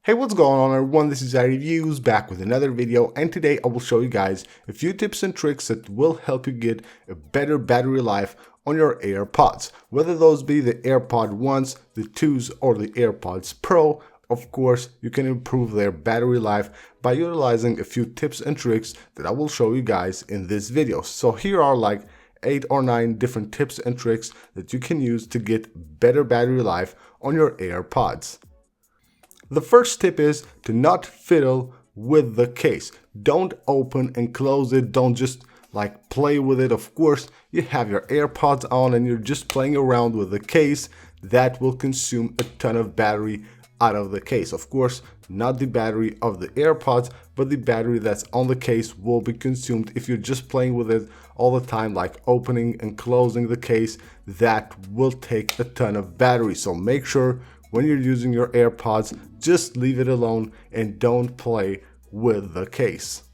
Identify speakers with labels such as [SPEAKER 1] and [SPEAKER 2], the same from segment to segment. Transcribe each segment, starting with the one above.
[SPEAKER 1] Hey, what's going on everyone, this is iReviews back with another video, and today I will show you guys a few tips and tricks that will help you get a better battery life on your AirPods. Whether those be the AirPod 1s, the 2s or the AirPods Pro, of course you can improve their battery life by utilizing a few tips and tricks that I will show you guys in this video. So here are like 8 or 9 different tips and tricks that you can use to get better battery life on your AirPods. The first tip is to not fiddle with the case. Don't open and close it. Don't just like play with it. Of course, you have your AirPods on and you're just playing around with the case. That will consume a ton of battery out of the case. Of course, not the battery of the AirPods, but the battery that's on the case will be consumed if you're just playing with it all the time, like opening and closing the case. That will take a ton of battery. So make sure when you're using your AirPods, just leave it alone and don't play with the case.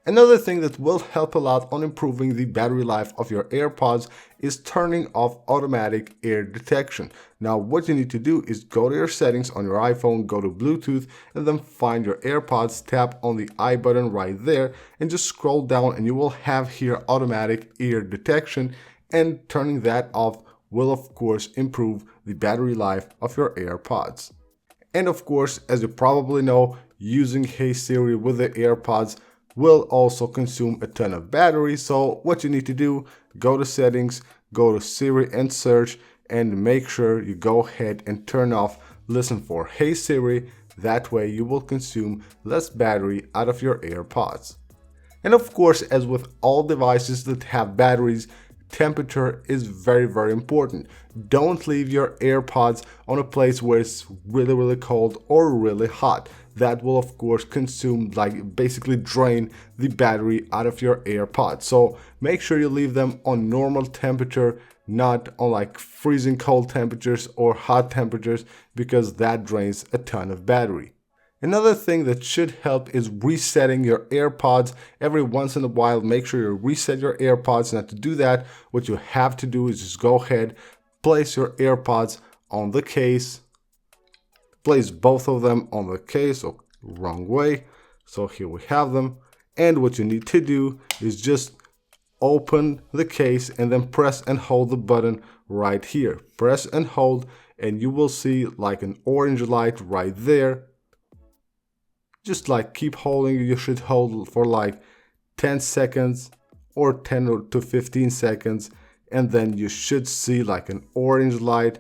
[SPEAKER 1] Another thing that will help a lot on improving the battery life of your AirPods is turning off automatic ear detection. Now what you need to do is go to your settings on your iPhone, go to Bluetooth, and then find your AirPods, tap on the I button right there and just scroll down and you will have here automatic ear detection, and turning that off will of course improve the battery life of your AirPods. And of course, as you probably know, using Hey Siri with the AirPods will also consume a ton of battery. So what you need to do, go to settings, go to Siri and search, and make sure you go ahead and turn off listen for Hey Siri. That way you will consume less battery out of your AirPods. And of course, as with all devices that have batteries, temperature is very important. Don't leave your AirPods on a place where it's really cold or really hot. That will of course consume, like basically drain the battery out of your AirPods. So make sure you leave them on normal temperature, not on like freezing cold temperatures or hot temperatures, because that drains a ton of battery. Another thing that should help is resetting your AirPods every once in a while. Make sure you reset your AirPods. Now to do that, what you have to do is just go ahead, place your AirPods on the case, place both of them on the case, or wrong way. So here we have them. And what you need to do is just open the case and then press and hold the button right here. Press and hold and you will see like an orange light right there. Just like keep holding. You should hold for like 10 seconds or 10 to 15 seconds, and then you should see like an orange light,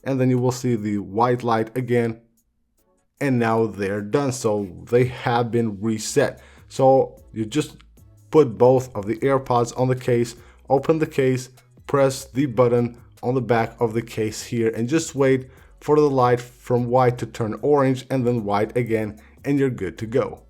[SPEAKER 1] and then you will see the white light again, and now they're done. So they have been reset. So you just put both of the AirPods on the case, open the case, press the button on the back of the case here, and just wait for the light from white to turn orange and then white again, and you're good to go.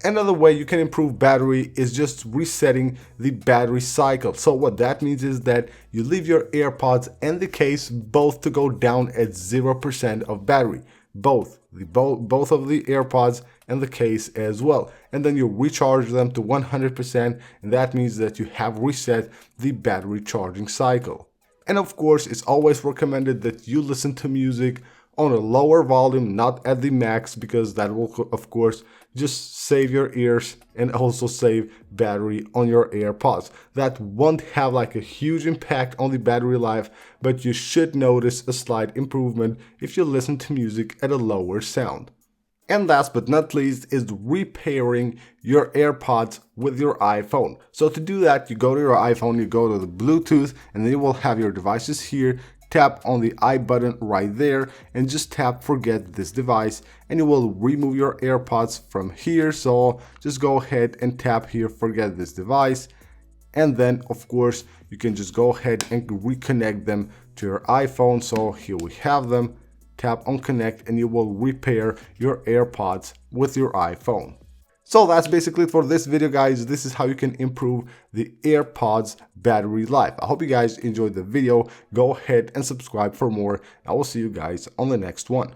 [SPEAKER 1] Another way you can improve battery is just resetting the battery cycle. So what that means is that you leave your AirPods and the case both to go down at 0% of battery. Both of the AirPods and the case as well. And then you recharge them to 100%, and that means that you have reset the battery charging cycle. And of course, it's always recommended that you listen to music on a lower volume, not at the max, because that will of course just save your ears and also save battery on your AirPods. That won't have like a huge impact on the battery life, but you should notice a slight improvement if you listen to music at a lower sound. And last but not least is repairing your AirPods with your iPhone. So to do that, you go to your iPhone, you go to the Bluetooth, and then you will have your devices here. Tap on the I button right there and just tap forget this device, and you will remove your AirPods from here. So just go ahead and tap here forget this device, and then of course you can just go ahead and reconnect them to your iPhone. So here we have them. Tap on connect and you will repair your AirPods with your iPhone. So that's basically it for this video, guys. This is how you can improve the AirPods battery life. I hope you guys enjoyed the video. Go ahead and subscribe for more. I will see you guys on the next one.